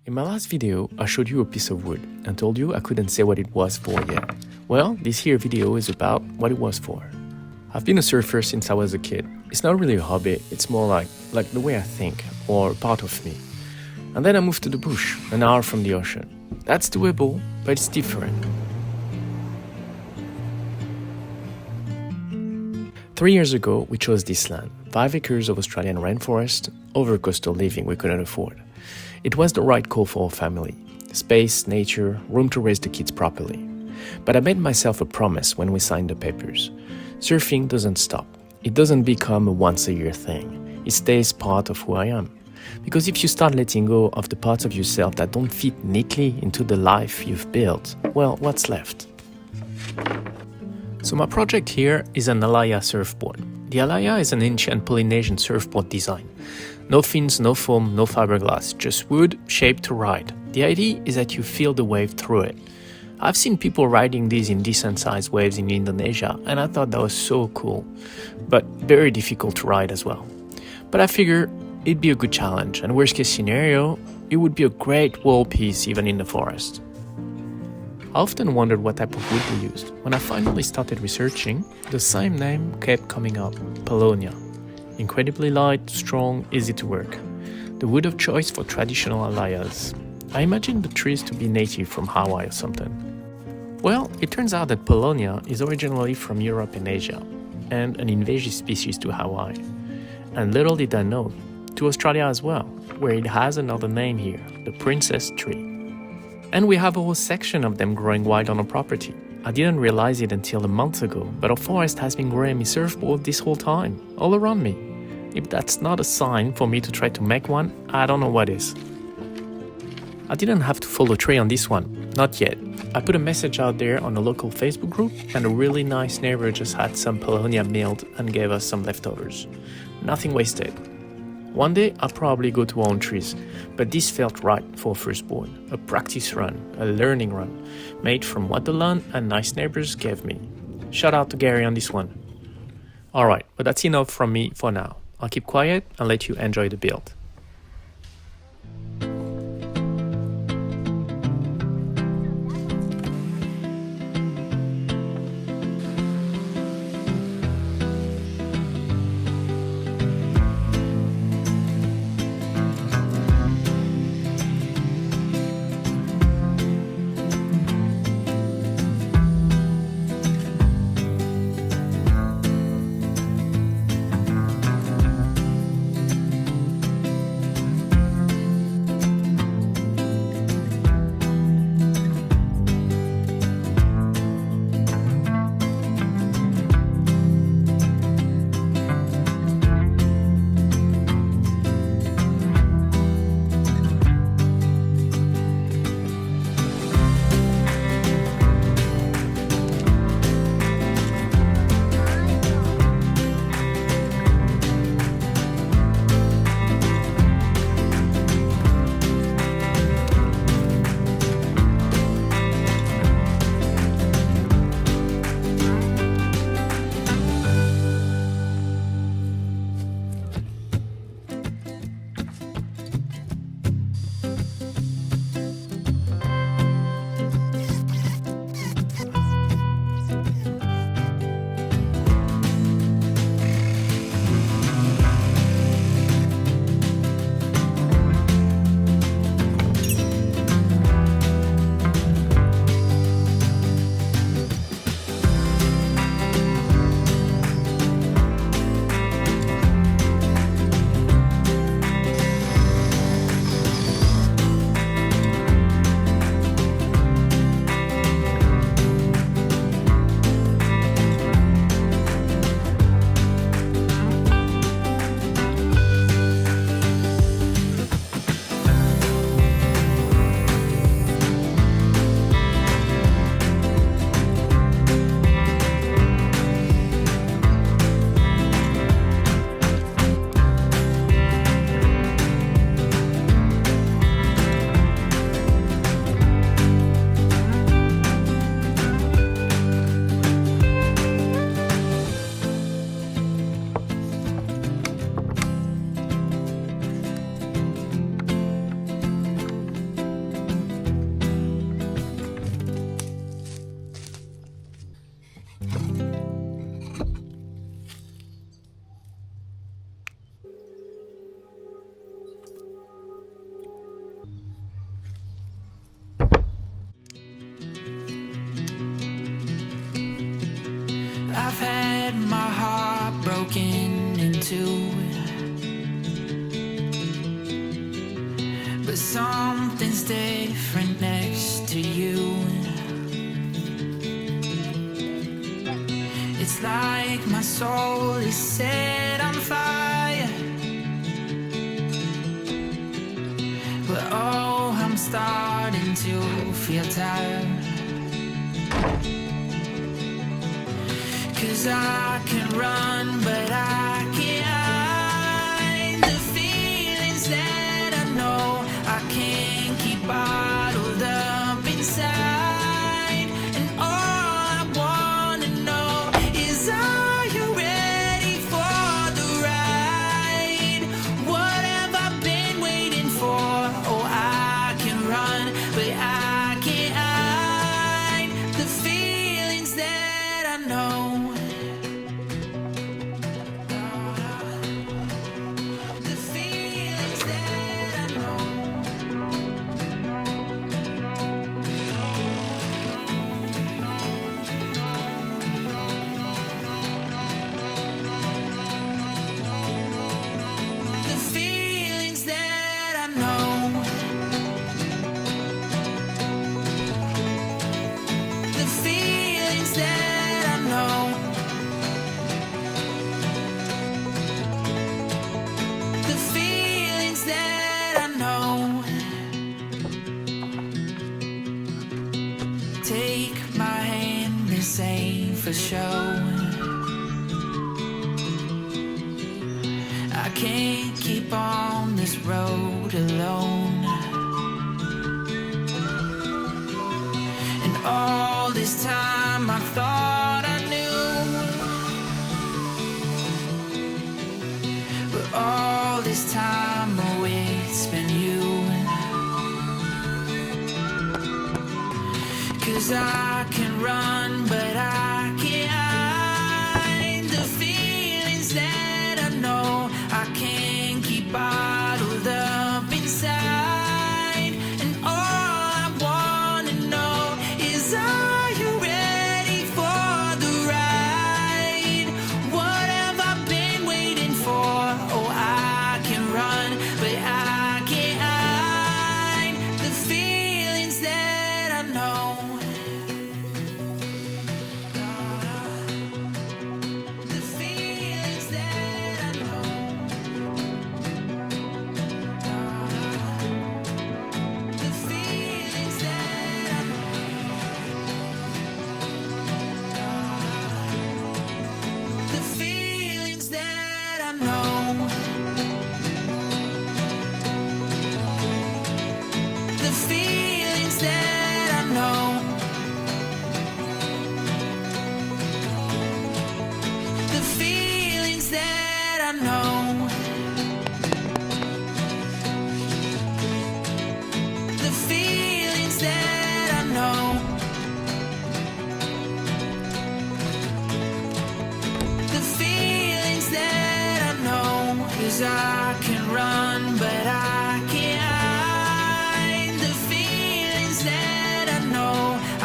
In my last video, I showed you a piece of wood and told you I couldn't say what it was for yet. Well, this here video is about what it was for. I've been a surfer since I was a kid. It's not really a hobby, it's more like the way I think, or part of me. And then I moved to the bush, an hour from the ocean. That's doable, but it's different. 3 years ago, we chose this land, 5 acres of Australian rainforest, over coastal living we couldn't afford. It was the right call for our family. Space, nature, room to raise the kids properly. But I made myself a promise when we signed the papers. Surfing doesn't stop. It doesn't become a once-a-year thing. It stays part of who I am. Because if you start letting go of the parts of yourself that don't fit neatly into the life you've built, well, what's left? So my project here is an Alaia surfboard. The Alaia is an ancient Polynesian surfboard design. No fins, no foam, no fiberglass, just wood shaped to ride. The idea is that you feel the wave through it. I've seen people riding these in decent-sized waves in Indonesia, and I thought that was so cool, but very difficult to ride as well. But I figure it'd be a good challenge, and worst case scenario, it would be a great wall piece even in the forest. I often wondered what type of wood we used. When I finally started researching, the same name kept coming up, Paulownia. Incredibly light, strong, easy to work. The wood of choice for traditional alaias. I imagined the trees to be native from Hawaii or something. Well, it turns out that Paulownia is originally from Europe and Asia, and an invasive species to Hawaii. And little did I know, to Australia as well, where it has another name here, the princess tree. And we have a whole section of them growing wild on our property. I didn't realize it until a month ago, but our forest has been growing me surfboard this whole time, all around me. If that's not a sign for me to try to make one, I don't know what is. I didn't have to follow Trey on this one, not yet. I put a message out there on a local Facebook group, and a really nice neighbor just had some Paulownia milled and gave us some leftovers. Nothing wasted. One day I'll probably go to our own trees, but this felt right for a firstborn, a practice run, a learning run, made from what the land and nice neighbors gave me. Shout out to Gary on this one. Alright, but that's enough from me for now. I'll keep quiet and let you enjoy the build. something's different next to you. It's like my soul is set on fire. But oh, I'm starting to feel tired. 'Cause I can run, but I can't hide the feelings that I know I can't keep bottled up inside. And all I wanna know is, are you ready for the ride? What have I been waiting for? Oh, I can run, but I can't hide the feelings that I know. Take my hand and say for sure, I can't keep on this road alone. And all this time I thought I knew, but all this time oh, it's been you. 'Cause I can run, but I can't hide the feelings that I know I can't keep bottled up inside. And all I wanna know is, are you ready for the ride? What have I been waiting for? Oh, I can run, but I can't hide the feelings that I know. I can run, but I can't hide the feelings that I know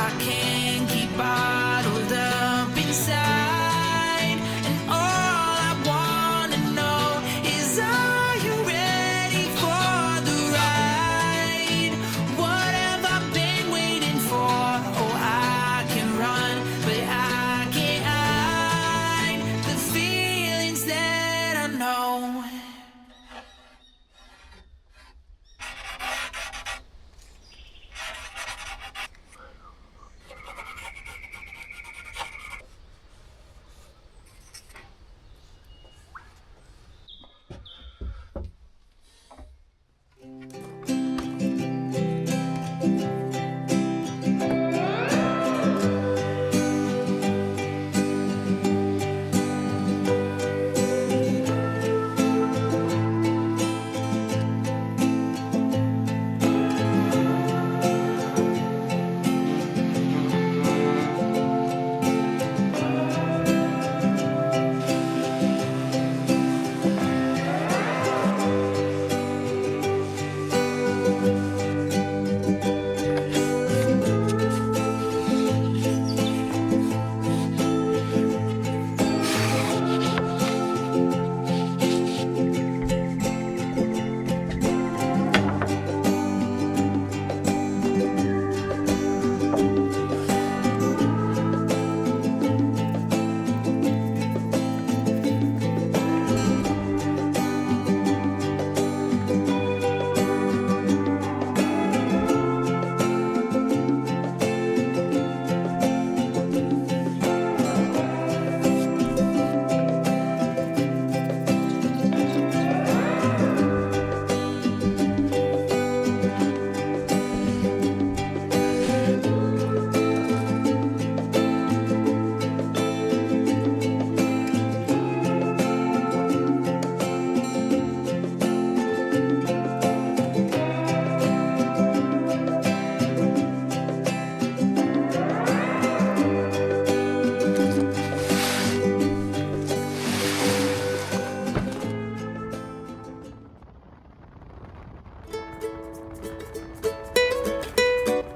I can't keep bottled up inside. And all I wanna know is, are you ready for the ride? What have I been waiting for? Oh, I can run, but I can't hide the feelings that I know.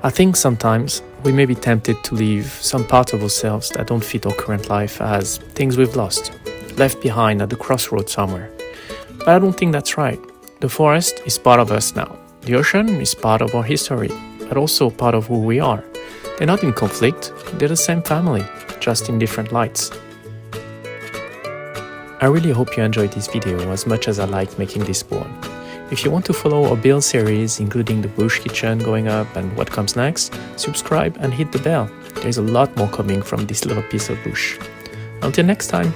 I think sometimes we may be tempted to leave some parts of ourselves that don't fit our current life as things we've lost, left behind at the crossroads somewhere. But I don't think that's right. The forest is part of us now. The ocean is part of our history, but also part of who we are. They're not in conflict, they're the same family, just in different lights. I really hope you enjoyed this video as much as I liked making this board. If you want to follow our build series, including the bush kitchen going up and what comes next, subscribe and hit the bell. There's a lot more coming from this little piece of bush. Until next time!